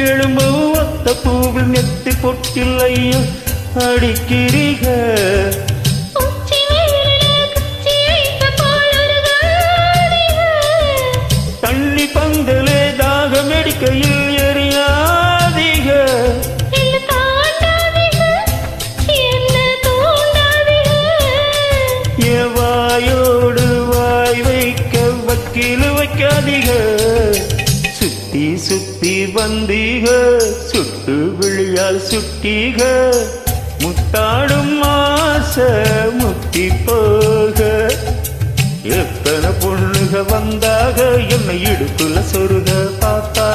எழும்பு ஒத்த பூவில் நெத்தி பொட்டில்லையோ அடிக்கிறீக தண்ணி பந்தலே தாகம் அடிக்கையில் எரியாதீக வாயோடு வாய் வைக்க வக்கீல் வைக்காதீக சுத்தி சுத்தி வந்தீக சுட்டு விழியால் சுட்டீக முத்தாடும் ஆசை முத்தி போக எத்தனை பொண்ணுக வந்தாக என்னை இடுப்புல சொருக பார்த்தா